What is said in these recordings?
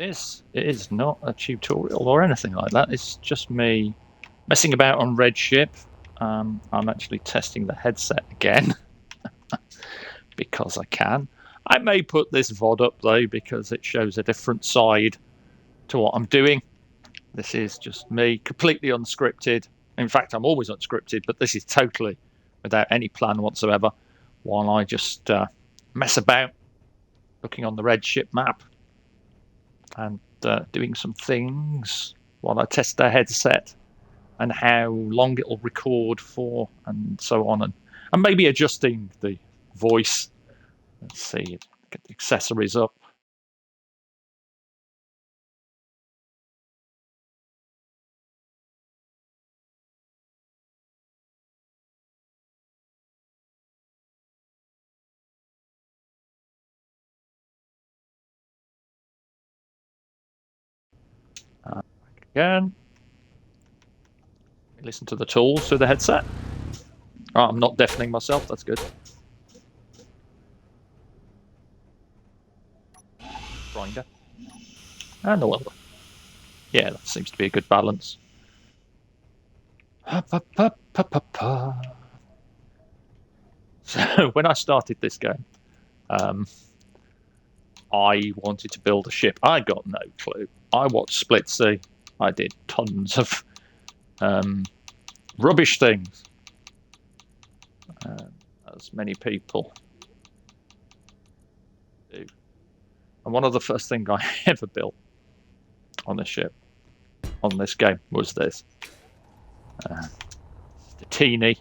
This is not a tutorial or anything like that. It's just me messing about on Redship. I'm actually testing the headset again because I can. I may put this VOD up though because it shows a different side to what I'm doing. This is just me, completely unscripted. In fact, I'm always unscripted, but this is totally without any plan whatsoever while I just mess about looking on the Redship map and doing some things while I test the headset and how long it'll record for and so on, and maybe adjusting the voice. Let's see, get the accessories up. Again, listen to the tools through the headset. Oh, I'm not deafening myself, that's good. Grinder. And the welder. Yeah, that seems to be a good balance. So when I started this game, I wanted to build a ship. I got no clue. I watched Split Sea. I did tons of rubbish things, as many people do. And one of the first things I ever built on the ship, on this game, was this. The teeny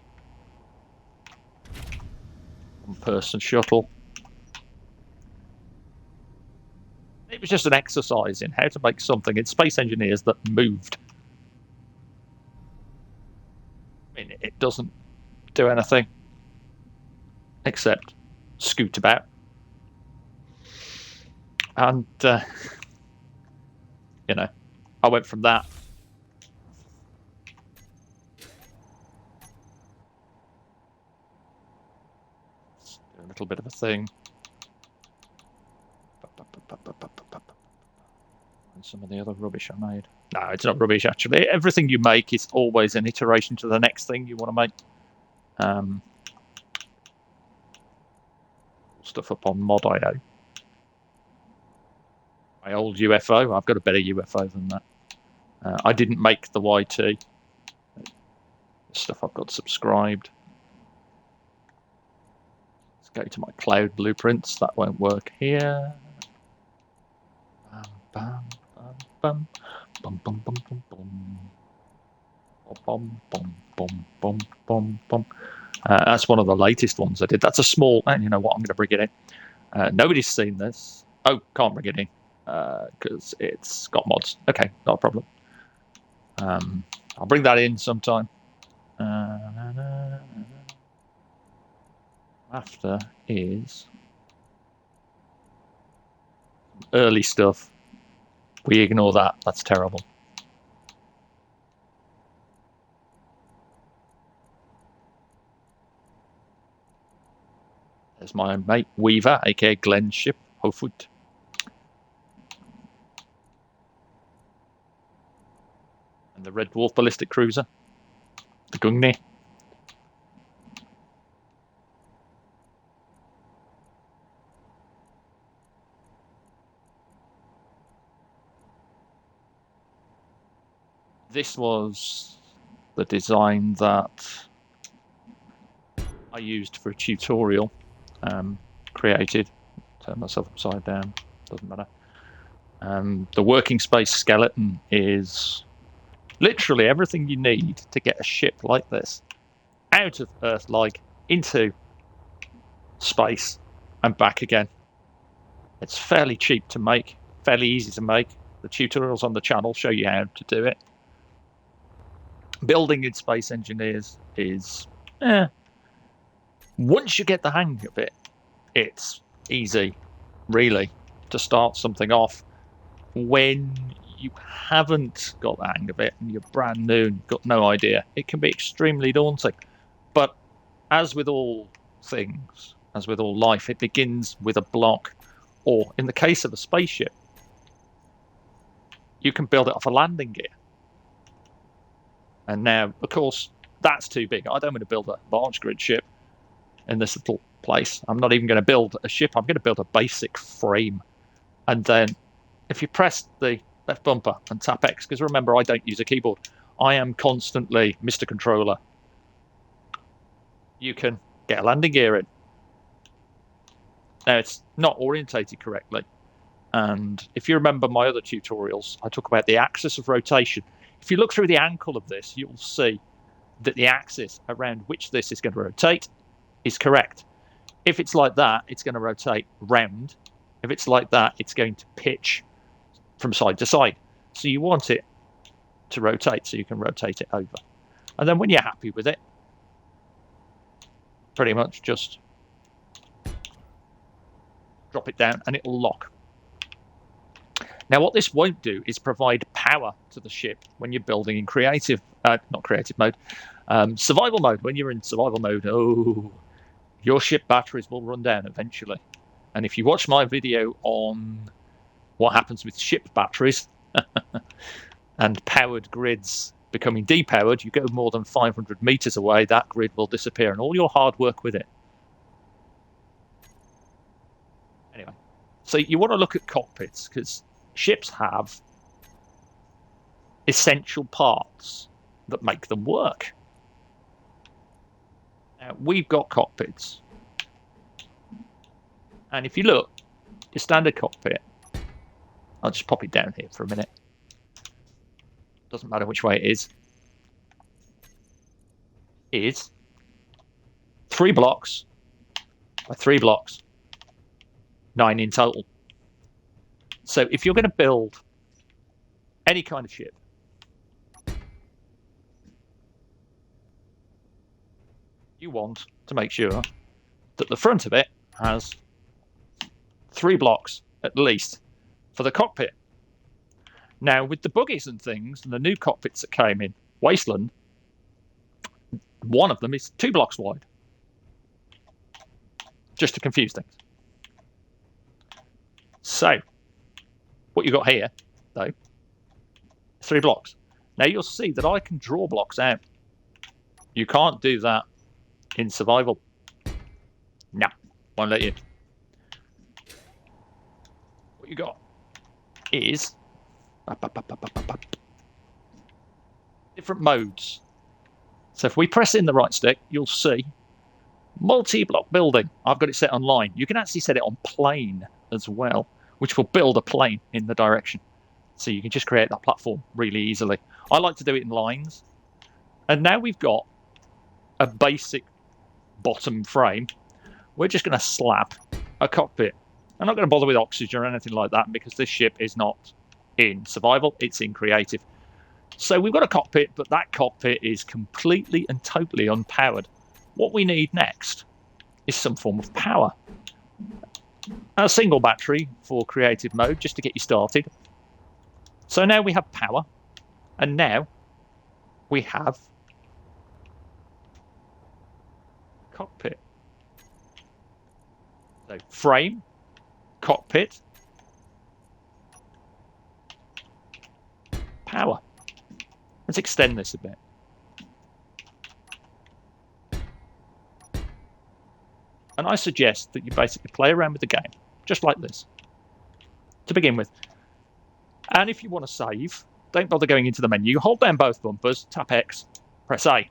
one-person shuttle. It was just an exercise in how to make something in Space Engineers that moved. I mean, it doesn't do anything except scoot about. And, you know, I went from that a little bit of a thing. And some of the other rubbish I made. No, it's not rubbish, actually. Everything you make is always an iteration to the next thing you want to make. Stuff up on Mod.io. My old UFO, I've got a better UFO than that. I didn't make the YT. Stuff I've got subscribed. Let's go to my cloud blueprints. That won't work here. Bum, bum, bum, bum, bum, bum, bum. Bum, bum, bum, bum, bum, bum. That's one of the latest ones I did. That's a small, and you know what, I'm going to bring it in. Nobody's seen this. Oh, can't bring it in because it's got mods. Okay, not a problem. I'll bring that in sometime. After is early stuff. We ignore that. That's terrible. There's my mate Weaver, aka Glenn's ship, Hofoot. And the Red Dwarf ballistic cruiser, the Gungney. This was the design that I used for a tutorial. Created. Turn myself upside down. Doesn't matter. The working space skeleton is literally everything you need to get a ship like this out of Earth, like into space and back again. It's fairly cheap to make, fairly easy to make. The tutorials on the channel show you how to do it. Building in Space Engineers is, once you get the hang of it, it's easy, really, to start something off. When you haven't got the hang of it and you're brand new and got no idea, it can be extremely daunting. But as with all things, as with all life, it begins with a block, or in the case of a spaceship, you can build it off a landing gear. And now, of course, that's too big. I don't want to build a large grid ship in this little place. I'm not even going to build a ship. I'm going to build a basic frame. And then if you press the left bumper and tap X, because remember, I don't use a keyboard. I am constantly Mr. Controller. You can get a landing gear in. Now, it's not orientated correctly. And if you remember my other tutorials, I talk about the axis of rotation. If you look through the ankle of this, you'll see that the axis around which this is going to rotate is correct. If it's like that, it's going to rotate round. If it's like that, it's going to pitch from side to side. So you want it to rotate, so you can rotate it over. And then when you're happy with it, pretty much just drop it down and it'll lock. Now, what this won't do is provide power to the ship when you're building in creative, not creative mode, survival mode. When you're in survival mode, your ship batteries will run down eventually. And if you watch my video on what happens with ship batteries and powered grids becoming depowered, you go more than 500 meters away, that grid will disappear and all your hard work with it. Anyway, so you want to look at cockpits because ships have essential parts that make them work. Now, we've got cockpits. And if you look, your standard cockpit, I'll just pop it down here for a minute. Doesn't matter which way it is 3 blocks by 3 blocks, 9 in total. So if you're going to build any kind of ship, you want to make sure that the front of it has 3 blocks at least for the cockpit. Now, with the buggies and things, and the new cockpits that came in Wasteland, one of them is 2 blocks wide, just to confuse things. So, what you've got here, though, 3 blocks. Now, you'll see that I can draw blocks out. You can't do that in survival. No, won't let you. What you got is different modes. So if we press in the right stick, you'll see multi-block building. I've got it set on line. You can actually set it on plane as well, which will build a plane in the direction. So you can just create that platform really easily. I like to do it in lines. And now we've got a basic bottom frame. We're just going to slap a cockpit. I'm not going to bother with oxygen or anything like that because this ship is not in survival, it's in creative. So we've got a cockpit, but that cockpit is completely and totally unpowered. What we need next is some form of power. A single battery for creative mode, just to get you started. So now we have power, and now we have cockpit. So frame, cockpit, power. Let's extend this a bit. And I suggest that you basically play around with the game, just like this, to begin with. And if you want to save, don't bother going into the menu. Hold down both bumpers, tap X, press A.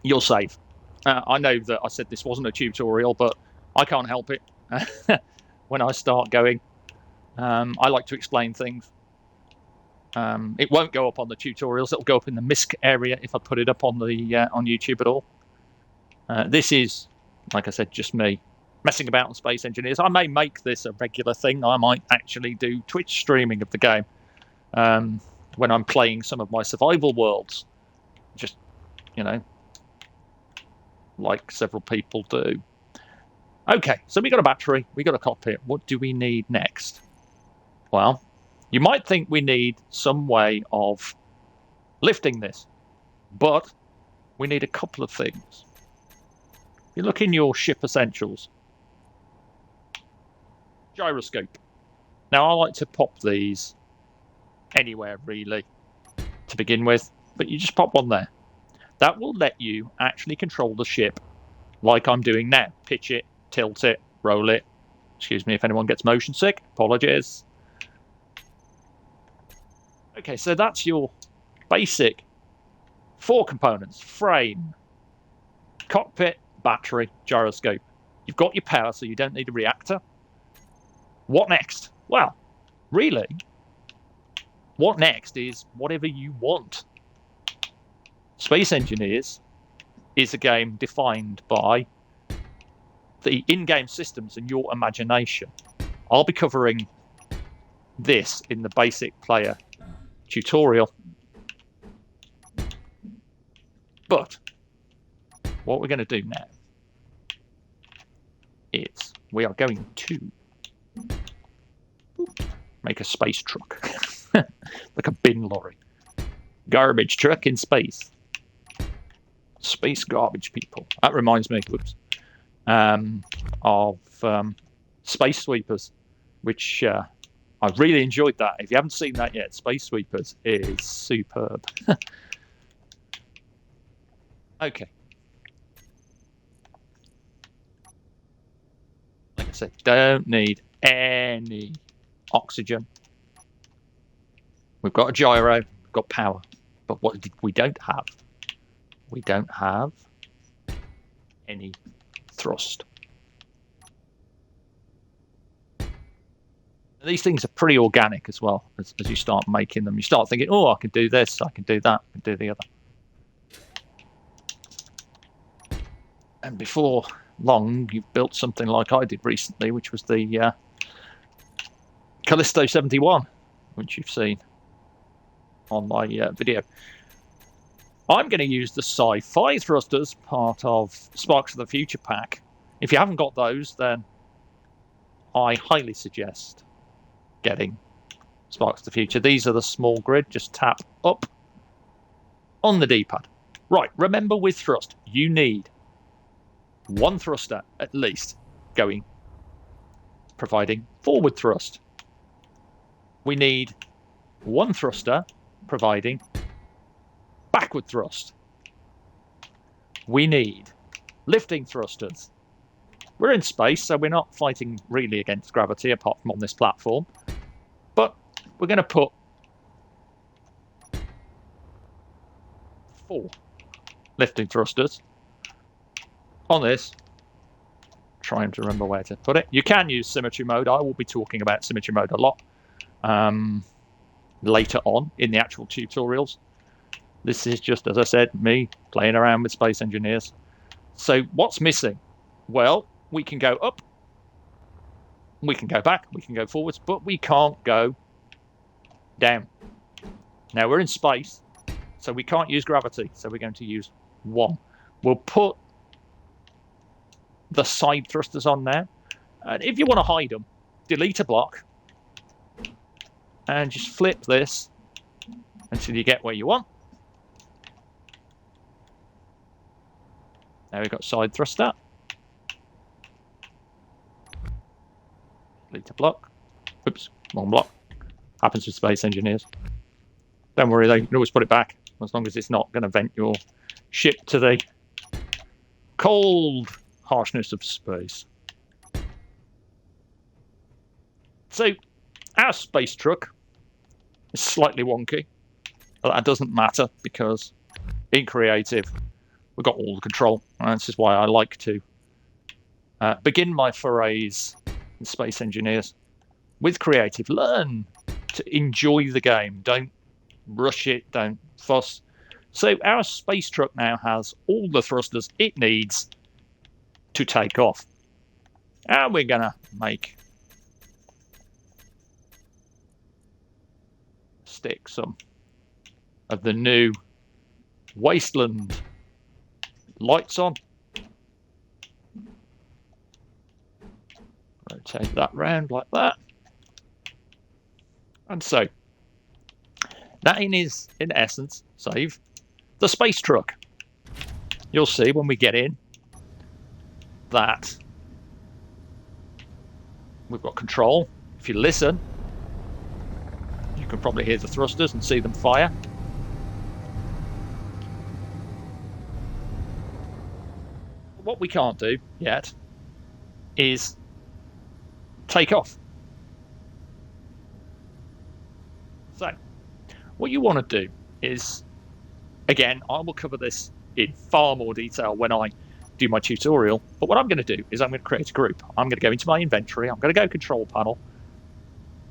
You'll save. I know that I said this wasn't a tutorial, but I can't help it. When I start going, I like to explain things. It won't go up on the tutorials. It'll go up in the MISC area if I put it up on the on YouTube at all. This is, like I said, just me messing about on Space Engineers. I may make this a regular thing. I might actually do Twitch streaming of the game when I'm playing some of my survival worlds. Just, you know, like several people do. Okay, so we got a battery, we got a cockpit. What do we need next? Well, you might think we need some way of lifting this, but we need a couple of things. You look in your ship essentials. Gyroscope. Now, I like to pop these anywhere really to begin with, but you just pop one there. That will let you actually control the ship like I'm doing now. Pitch it, tilt it, roll it. Excuse me if anyone gets motion sick. Apologies. Okay, so that's your basic 4 components. Frame, cockpit, battery, gyroscope. You've got your power, so you don't need a reactor. What next? Well, really, what next is whatever you want. Space Engineers is a game defined by the in-game systems and your imagination. I'll be covering this in the basic player tutorial. But what we're going to do now is we are going to make a space truck. Like a bin lorry. Garbage truck in space. Space garbage people. That reminds me, whoops, of Space Sweepers, which I really enjoyed that. If you haven't seen that yet, Space Sweepers is superb. Okay. Like I said, don't need any oxygen. We've got a gyro, we've got power. But what we don't have? We don't have any thrust. These things are pretty organic as well as you start making them. You start thinking, oh, I can do this, I can do that, I can do the other. And before long, you've built something like I did recently, which was the Callisto 71, which you've seen on my video. I'm going to use the sci-fi thrusters, part of Sparks of the Future pack. If you haven't got those, then I highly suggest getting Sparks of the Future. These are the small grid. Just tap up on the D-pad. Right, remember with thrust, you need 1 thruster at least providing forward thrust. We need 1 thruster providing backward thrust. We need lifting thrusters. We're in space, so we're not fighting really against gravity apart from on this platform. But we're going to put 4 lifting thrusters on this. Trying to remember where to put it. You can use symmetry mode. I will be talking about symmetry mode a lot later on in the actual tutorials. This is just, as I said, me playing around with Space Engineers. So what's missing? Well, we can go up, we can go back, we can go forwards, but we can't go down. Now we're in space, so we can't use gravity, so we're going to use 1. We'll put the side thrusters on now. And if you want to hide them, delete a block and just flip this until you get where you want. Now we've got side thruster. Delete a block. Oops, wrong block. Happens with Space Engineers. Don't worry though, you can always put it back as long as it's not going to vent your ship to the cold harshness of space. So, our space truck is slightly wonky, but that doesn't matter because in creative we've got all the control, and this is why I like to begin my forays in Space Engineers with creative. Learn to enjoy the game, don't rush it, don't fuss. So our space truck now has all the thrusters it needs to take off. And we're gonna stick some of the new Wasteland lights on. Rotate that round like that. And so that is, in essence, save the space truck. You'll see when we get in that we've got control. If you listen, you can probably hear the thrusters and see them fire. What we can't do yet is take off. So what you want to do is, again, I will cover this in far more detail when I do my tutorial, but what I'm going to do is I'm going to create a group. I'm going to go into my inventory, I'm going to go control panel,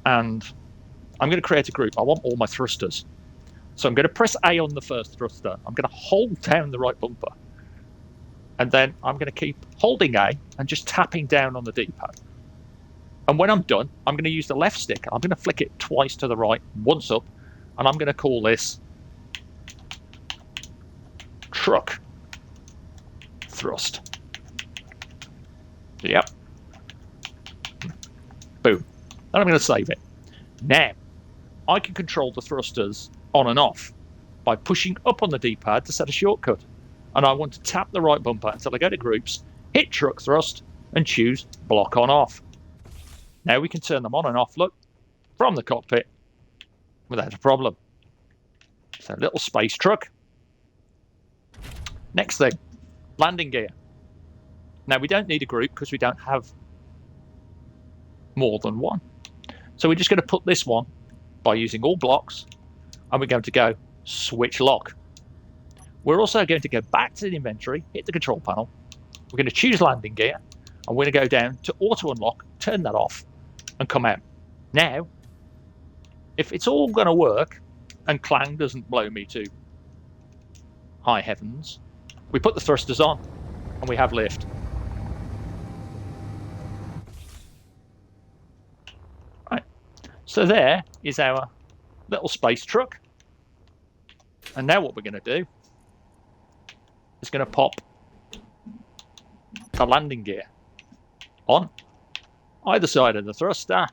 and I'm going to create a group. I want all my thrusters. So I'm going to press A on the first thruster. I'm going to hold down the right bumper. And then I'm going to keep holding A and just tapping down on the D-pad. And when I'm done, I'm going to use the left stick. I'm going to flick it twice to the right, once up, and I'm going to call this truck thrust. Yep. Boom. And I'm going to save it. Now, I can control the thrusters on and off by pushing up on the D-pad to set a shortcut. And I want to tap the right bumper until I go to groups, hit truck thrust, and choose block on off. Now we can turn them on and off, look, from the cockpit without a problem. So little space truck. Next thing, landing gear. Now we don't need a group because we don't have more than one. So we're just going to put this one by using all blocks, and we're going to go switch lock. We're also going to go back to the inventory, hit the control panel. We're going to choose landing gear, and we're going to go down to auto unlock, turn that off, and come out. Now, if it's all going to work and Clang doesn't blow me to high heavens, we put the thrusters on and we have lift. Right. So there is our little space truck. And now what we're going to do is going to pop the landing gear on either side of the thruster.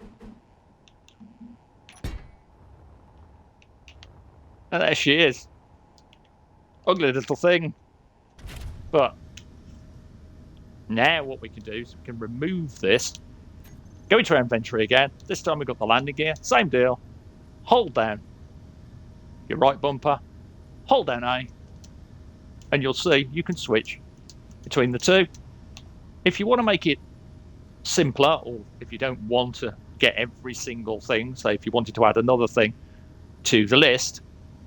And there she is. Ugly little thing. But now what we can do is we can remove this. Go into our inventory again. This time we've got the landing gear. Same deal. Hold down your right bumper. Hold down A. And you'll see you can switch between the two. If you want to make it simpler, or if you don't want to get every single thing, say if you wanted to add another thing to the list,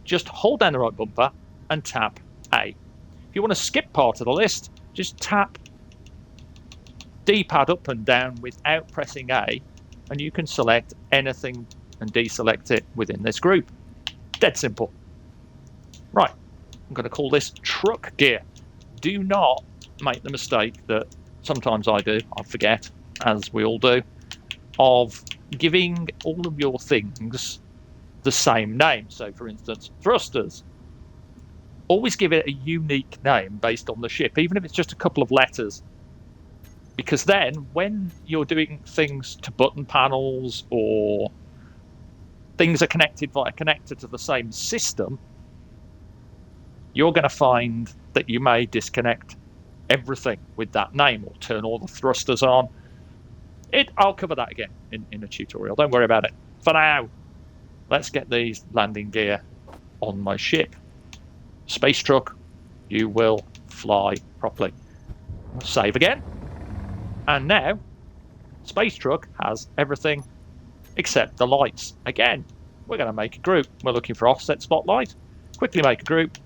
just hold down the right bumper and tap A. If you want to skip part of the list, just tap D-pad up and down without pressing A, and you can select anything and deselect it within this group. Dead simple. Right, I'm going to call this truck gear. Do not make the mistake that sometimes I do, I forget, as we all do, of giving all of your things the same name. So, for instance, thrusters. Always give it a unique name based on the ship, even if it's just a couple of letters. Because then, when you're doing things to button panels or things are connected via connector to the same system, you're going to find that you may disconnect everything with that name or turn all the thrusters on. I'll cover that again in a tutorial. Don't worry about it. For now, let's get these landing gear on my ship. Space truck, you will fly properly. Save again. And now, space truck has everything except the lights. Again, we're going to make a group. We're looking for offset spotlight. Quickly make a group.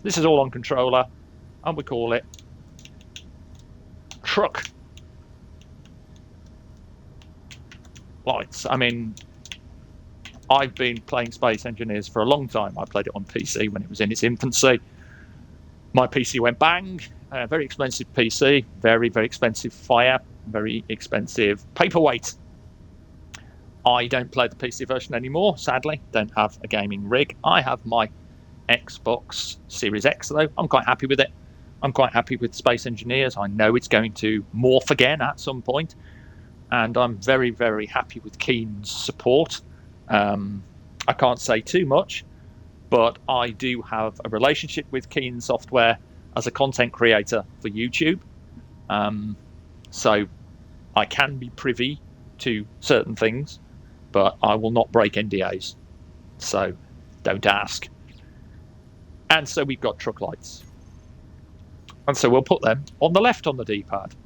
This is all on controller, and we call it truck lights. I mean, I've been playing Space Engineers for a long time. I played it on PC when it was in its infancy. My PC went bang. Very expensive PC, very, very expensive fire, very expensive paperweight. I don't play the PC version anymore, sadly. Don't have a gaming rig. I have my Xbox Series X, though. I'm quite happy with it. I'm quite happy with Space Engineers. I know it's going to morph again at some point, and I'm very, very happy with Keen's support. I can't say too much, but I do have a relationship with Keen Software as a content creator for YouTube. So I can be privy to certain things, but I will not break NDAs. So don't ask. And so we've got truck lights. And so we'll put them on the left on the D-pad.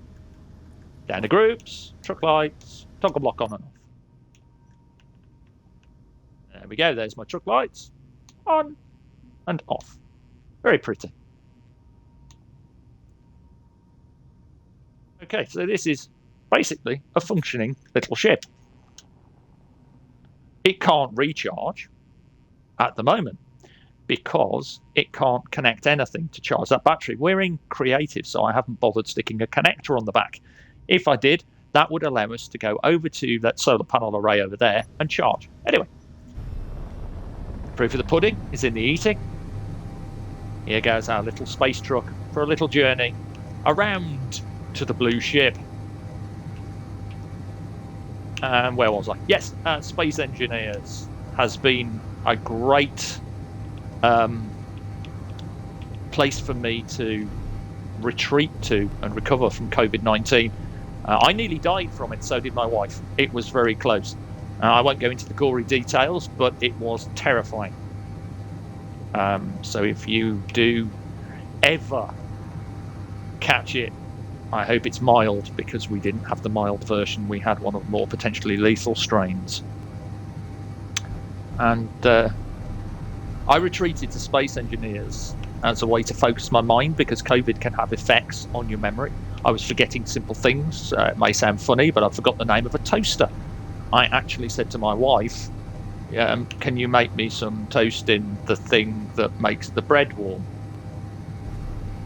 Down to groups, truck lights, toggle block on and off. There we go, there's my truck lights. On and off. Very pretty. Okay, so this is basically a functioning little ship. It can't recharge at the moment because it can't connect anything to charge that battery. We're in creative, so I haven't bothered sticking a connector on the back. If I did, that would allow us to go over to that solar panel array over there and charge. Anyway, proof of the pudding is in the eating. Here goes our little space truck for a little journey around to the blue ship. And where was I? Yes, Space Engineers has been a great place for me to retreat to and recover from COVID-19. I nearly died from it, so did my wife. It was very close. I won't go into the gory details, but it was terrifying. So if you do ever catch it, I hope it's mild, because we didn't have the mild version. We had one of the more potentially lethal strains. And I retreated to Space Engineers as a way to focus my mind, because COVID can have effects on your memory. I was forgetting simple things. It may sound funny, but I forgot the name of a toaster. I actually said to my wife, can you make me some toast in the thing that makes the bread warm?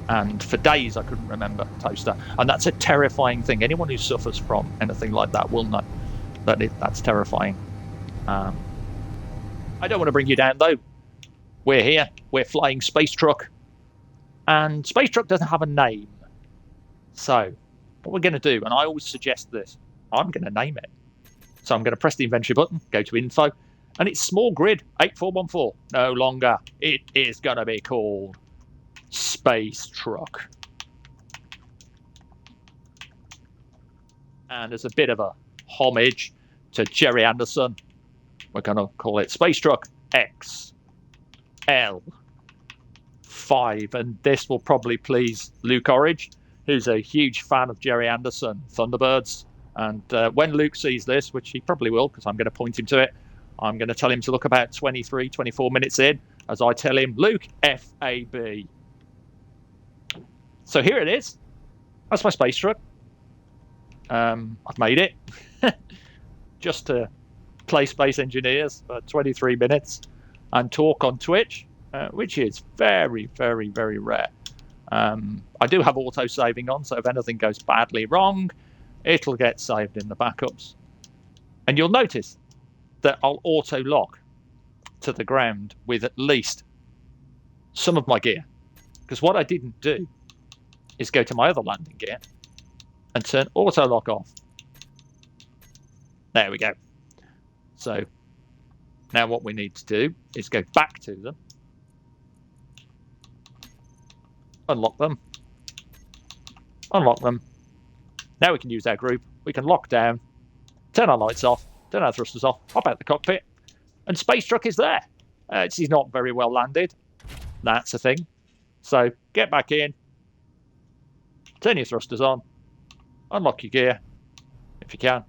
And for days I couldn't remember toaster. And that's a terrifying thing. Anyone who suffers from anything like that will know that that's terrifying. I don't want to bring you down, though. We're here. We're flying Space Truck. And Space Truck doesn't have a name. So what we're going to do, and I always suggest this, I'm going to name it. So I'm going to press the inventory button, go to info, and it's small grid 8414. No longer. It is going to be called Space Truck. And as a bit of a homage to Gerry Anderson, we're going to call it Space Truck XL5. And this will probably please Luke Orridge, who's a huge fan of Gerry Anderson, Thunderbirds. And when Luke sees this, which he probably will, because I'm going to point him to it, I'm going to tell him to look about 23, 24 minutes in, as I tell him, Luke, FAB. So here it is. That's my space truck. I've made it just to play Space Engineers for 23 minutes and talk on Twitch, which is very, very, very rare. I do have auto saving on, so if anything goes badly wrong, it'll get saved in the backups. And you'll notice that I'll auto lock to the ground with at least some of my gear. Because what I didn't do is go to my other landing gear and turn auto lock off. There we go. So now what we need to do is go back to them, unlock them. Now we can use our group. We can lock down, turn our lights off, turn our thrusters off, hop out the cockpit, and Space Truck is there. She's not very well landed. That's a thing. So get back in, turn your thrusters on, unlock your gear, if you can.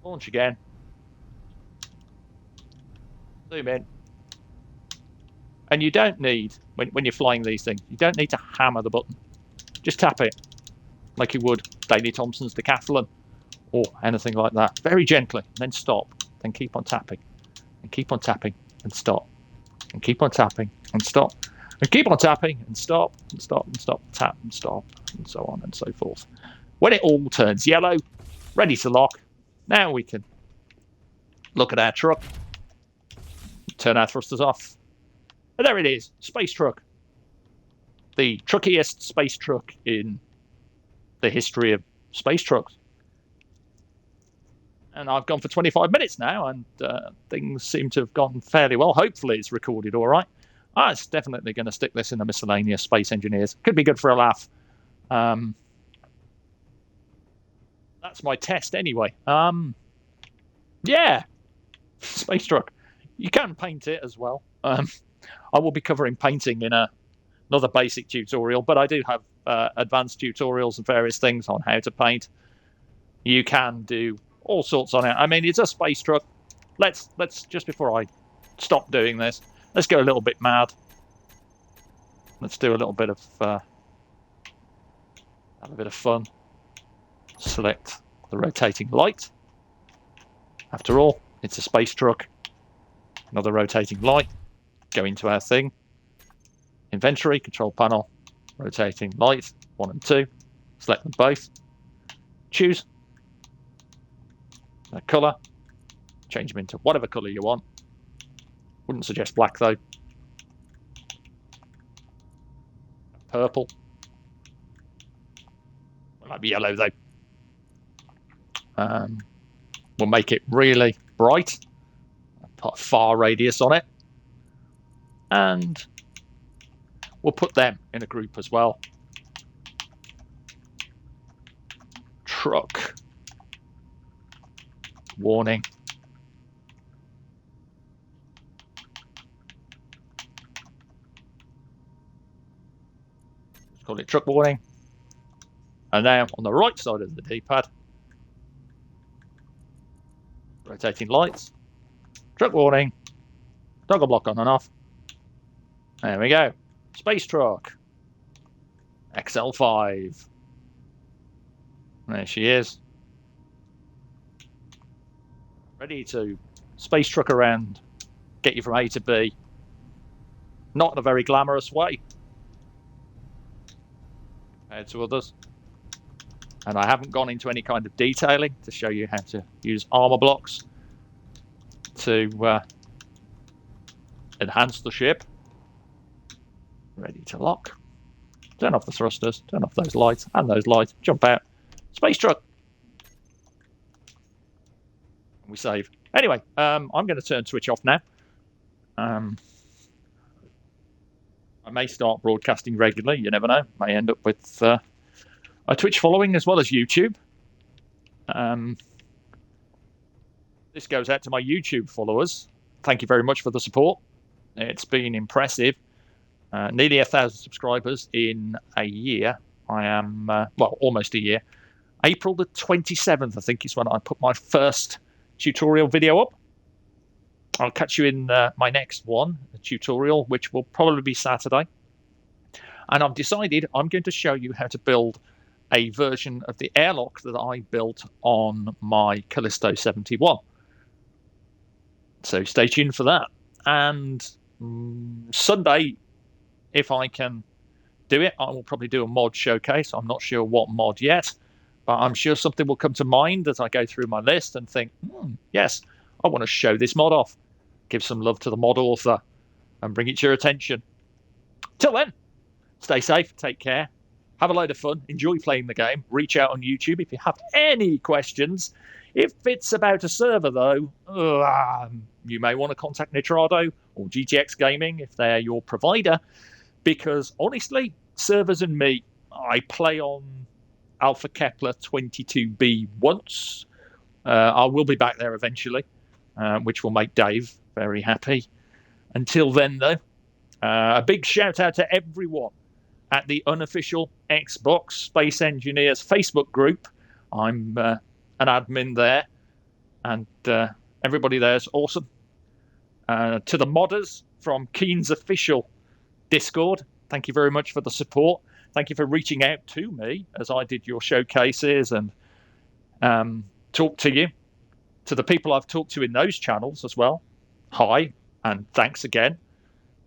Launch again. Zoom in. And you don't need, when you're flying these things, you don't need to hammer the button. Just tap it like you would Daley Thompson's Decathlon or anything like that. Very gently. Then stop. Then keep on tapping. And keep on tapping and stop. And keep on tapping and stop. And keep on tapping and stop and stop and stop. Tap and stop and so on and so forth. When it all turns yellow, ready to lock, now we can look at our truck, turn our thrusters off. And there it is, Space Truck. The truckiest space truck in the history of space trucks. And I've gone for 25 minutes now, and things seem to have gone fairly well. Hopefully it's recorded all right. It's definitely going to stick this in the miscellaneous Space Engineers. Could be good for a laugh. That's my test anyway. Yeah, Space Truck. You can paint it as well. I will be covering painting in another basic tutorial, but I do have advanced tutorials and various things on how to paint. You can do all sorts on it. I mean, it's a space truck. Let's just before I stop doing this, let's go a little bit mad. Let's do a little bit of have a bit of fun. Select the rotating light. After all, it's a space truck. Another rotating light. Go into our thing. Inventory, control panel, rotating light, 1 and 2. Select them both. Choose a colour. Change them into whatever colour you want. Wouldn't suggest black though. Purple. It might be yellow though. We'll make it really bright. Put a far radius on it. And we'll put them in a group as well. Truck. Warning. Let's call it truck warning. And now on the right side of the D-pad, rotating lights, truck warning, toggle block on and off. There we go. Space Truck. XL5. There she is. Ready to space truck around, get you from A to B. Not in a very glamorous way compared to others. And I haven't gone into any kind of detailing to show you how to use armor blocks to enhance the ship. Ready to lock. Turn off the thrusters, turn off those lights and those lights, jump out. Space truck. We save. Anyway, I'm going to turn Twitch off now. I may start broadcasting regularly, you never know. May end up with a Twitch following as well as YouTube. This goes out to my YouTube followers. Thank you very much for the support. It's been impressive. Nearly 1,000 subscribers in a year. I am, well, almost a year. April the 27th, I think, is when I put my first tutorial video up. I'll catch you in my next one, a tutorial, which will probably be Saturday. And I've decided I'm going to show you how to build a version of the airlock that I built on my Callisto 71. So stay tuned for that. And Sunday, if I can do it, I will probably do a mod showcase. I'm not sure what mod yet, but I'm sure something will come to mind as I go through my list and think, yes, I want to show this mod off. Give some love to the mod author and bring it to your attention. Till then, stay safe, take care, have a load of fun, enjoy playing the game. Reach out on YouTube if you have any questions. If it's about a server, though, you may want to contact Nitrado or GTX Gaming if they're your provider, because honestly, servers and me, I play on Alpha Kepler 22b once. I will be back there eventually, which will make Dave very happy. Until then, though, a big shout out to everyone at the unofficial Xbox Space Engineers Facebook group. I'm an admin there, and everybody there is awesome. To the modders from Keen's official Discord, thank you very much for the support. Thank you for reaching out to me as I did your showcases and talk to you. To the people I've talked to in those channels as well, hi and thanks again.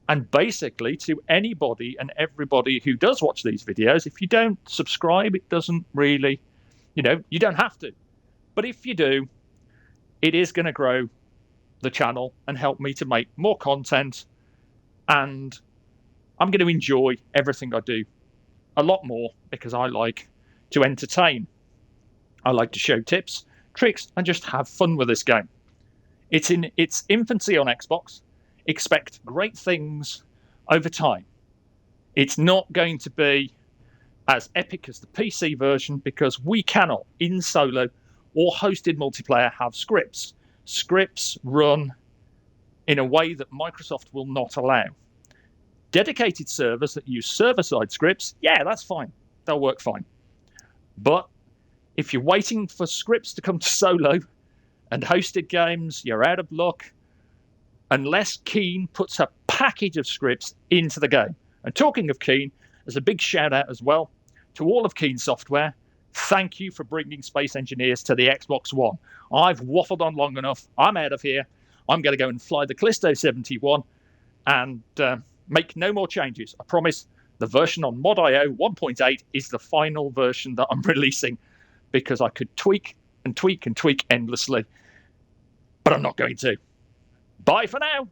And basically to anybody and everybody who does watch these videos, if you don't subscribe, it doesn't really, you don't have to. But if you do, it is going to grow the channel and help me to make more content. And I'm going to enjoy everything I do a lot more because I like to entertain. I like to show tips, tricks, and just have fun with this game. It's in its infancy on Xbox. Expect great things over time. It's not going to be as epic as the PC version because we cannot, in solo or hosted multiplayer, have scripts. Scripts run in a way that Microsoft will not allow. Dedicated servers that use server-side scripts, yeah, that's fine. They'll work fine. But if you're waiting for scripts to come to Solo and hosted games, you're out of luck unless Keen puts a package of scripts into the game. And talking of Keen, there's a big shout out as well to all of Keen Software. Thank you for bringing Space Engineers to the Xbox One. I've waffled on long enough. I'm out of here. I'm going to go and fly the Callisto 71 and make no more changes. I promise the version on Mod.io 1.8 is the final version that I'm releasing, because I could tweak and tweak and tweak endlessly, but I'm not going to. Bye for now.